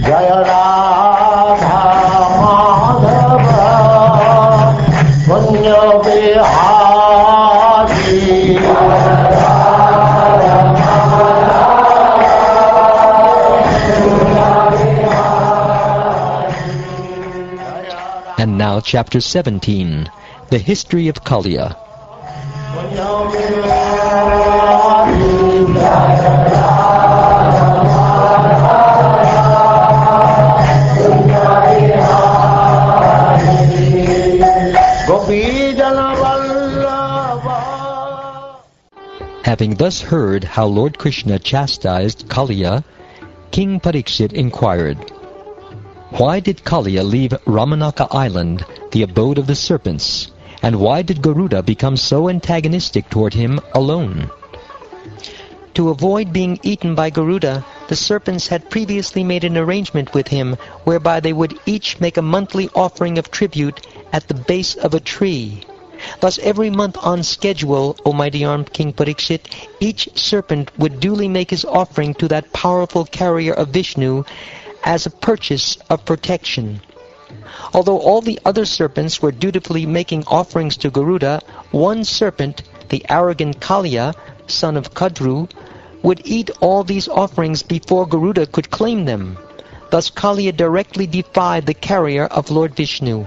Jaya Radha Madhava Punya Bihari. And now chapter 17, the history of Kaliya. Having thus heard how Lord Krishna chastised Kaliya, King Parikshit inquired, "Why did Kaliya leave Ramanaka Island, the abode of the serpents, and why did Garuda become so antagonistic toward him alone?" To avoid being eaten by Garuda, the serpents had previously made an arrangement with him whereby they would each make a monthly offering of tribute at the base of a tree. Thus every month on schedule, O mighty armed King Parikshit, each serpent would duly make his offering to that powerful carrier of Vishnu as a purchase of protection. Although all the other serpents were dutifully making offerings to Garuda, one serpent, the arrogant Kaliya, son of Kadru, would eat all these offerings before Garuda could claim them. Thus Kaliya directly defied the carrier of Lord Vishnu.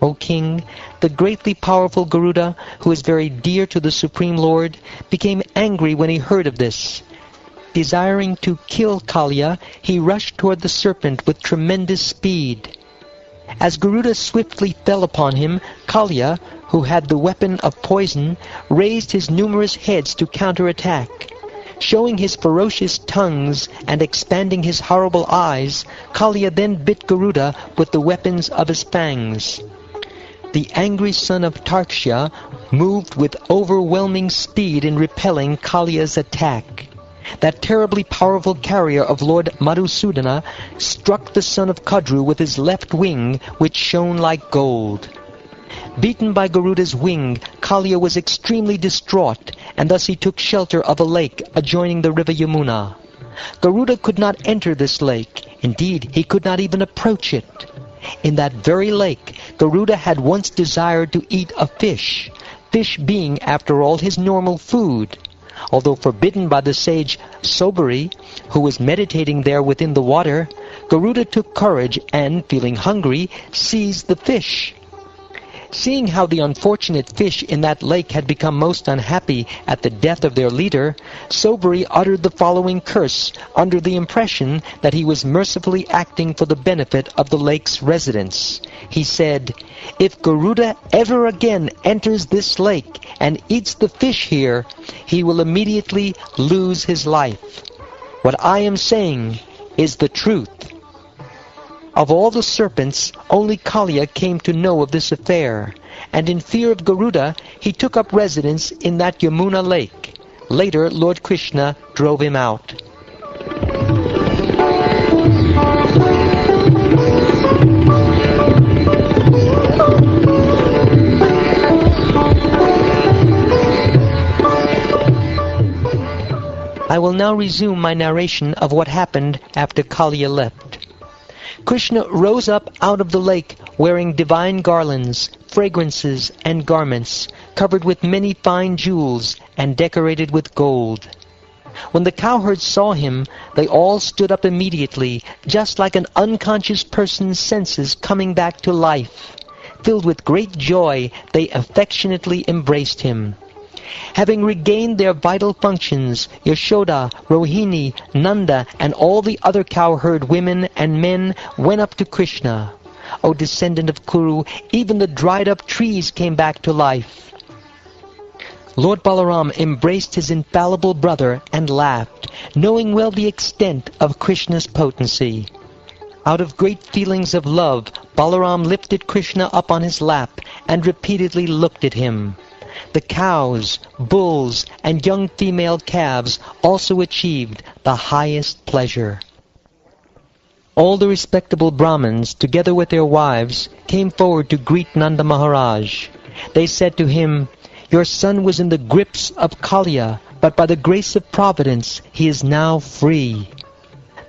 O King, the greatly powerful Garuda, who is very dear to the Supreme Lord, became angry when he heard of this. Desiring to kill Kaliya, he rushed toward the serpent with tremendous speed. As Garuda swiftly fell upon him, Kaliya, who had the weapon of poison, raised his numerous heads to counterattack. Showing his ferocious tongues and expanding his horrible eyes, Kaliya then bit Garuda with the weapons of his fangs. The angry son of Tarksha moved with overwhelming speed in repelling Kaliya's attack. That terribly powerful carrier of Lord Madhusudana struck the son of Kadru with his left wing, which shone like gold. Beaten by Garuda's wing, Kaliya was extremely distraught, and thus he took shelter of a lake adjoining the river Yamuna. Garuda could not enter this lake. Indeed, he could not even approach it. In that very lake, Garuda had once desired to eat a fish, fish being, after all, his normal food. Although forbidden by the sage Sobari, who was meditating there within the water, Garuda took courage and, feeling hungry, seized the fish. Seeing how the unfortunate fish in that lake had become most unhappy at the death of their leader, Sobari uttered the following curse under the impression that he was mercifully acting for the benefit of the lake's residents. He said, "If Garuda ever again enters this lake and eats the fish here, he will immediately lose his life. What I am saying is the truth." Of all the serpents, only Kaliya came to know of this affair, and in fear of Garuda, he took up residence in that Yamuna lake. Later, Lord Krishna drove him out. I will now resume my narration of what happened after Kaliya left. Krishna rose up out of the lake wearing divine garlands, fragrances, and garments, covered with many fine jewels and decorated with gold. When the cowherds saw him, they all stood up immediately, just like an unconscious person's senses coming back to life. Filled with great joy, they affectionately embraced him. Having regained their vital functions, Yashoda, Rohini, Nanda, and all the other cowherd women and men went up to Krishna. O descendant of Kuru, even the dried-up trees came back to life. Lord Balaram embraced his infallible brother and laughed, knowing well the extent of Krishna's potency. Out of great feelings of love, Balaram lifted Krishna up on his lap and repeatedly looked at him. The cows, bulls, and young female calves also achieved the highest pleasure. All the respectable Brahmins, together with their wives, came forward to greet Nanda Maharaj. They said to him, "Your son was in the grips of Kaliya, but by the grace of Providence he is now free."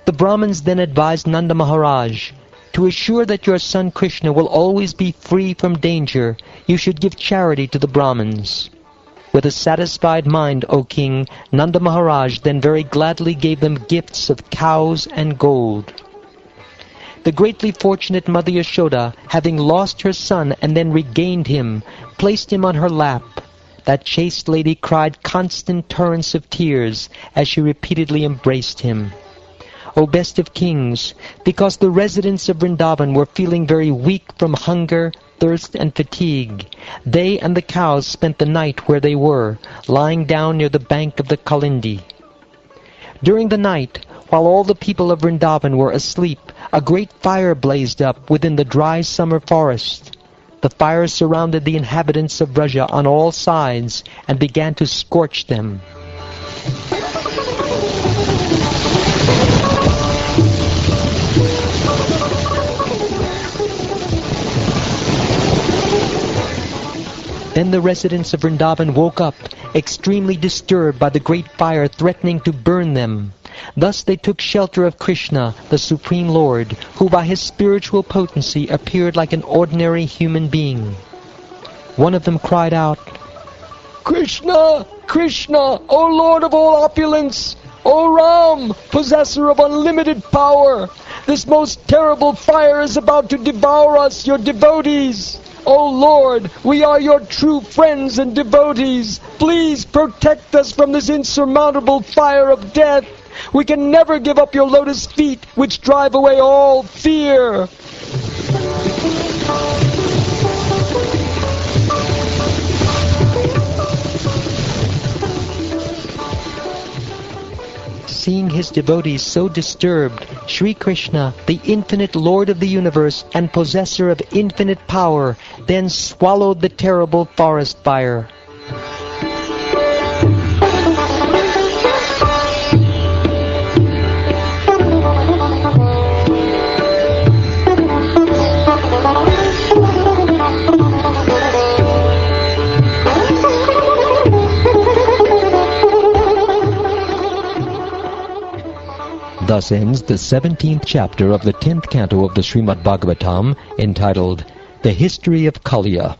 The Brahmins then advised Nanda Maharaj, "To assure that your son Krishna will always be free from danger, you should give charity to the Brahmins." With a satisfied mind, O king, Nanda Maharaj then very gladly gave them gifts of cows and gold. The greatly fortunate Mother Yashoda, having lost her son and then regained him, placed him on her lap. That chaste lady cried constant torrents of tears as she repeatedly embraced him. O best of kings, because the residents of Vrindavan were feeling very weak from hunger, thirst, and fatigue, they and the cows spent the night where they were, lying down near the bank of the Kalindi. During the night, while all the people of Vrindavan were asleep, a great fire blazed up within the dry summer forest. The fire surrounded the inhabitants of Vraja on all sides and began to scorch them. Then the residents of Vrindavan woke up, extremely disturbed by the great fire threatening to burn them. Thus they took shelter of Krishna, the Supreme Lord, who by his spiritual potency appeared like an ordinary human being. One of them cried out, "Krishna! Krishna! O Lord of all opulence! O Ram, possessor of unlimited power! This most terrible fire is about to devour us, your devotees! O Lord, we are your true friends and devotees. Please protect us from this insurmountable fire of death. We can never give up your lotus feet, which drive away all fear." Seeing his devotees so disturbed, Sri Krishna, the infinite Lord of the universe and possessor of infinite power, then swallowed the terrible forest fire. Thus ends the 17th chapter of the 10th canto of the Srimad Bhagavatam, entitled The History of Kaliya.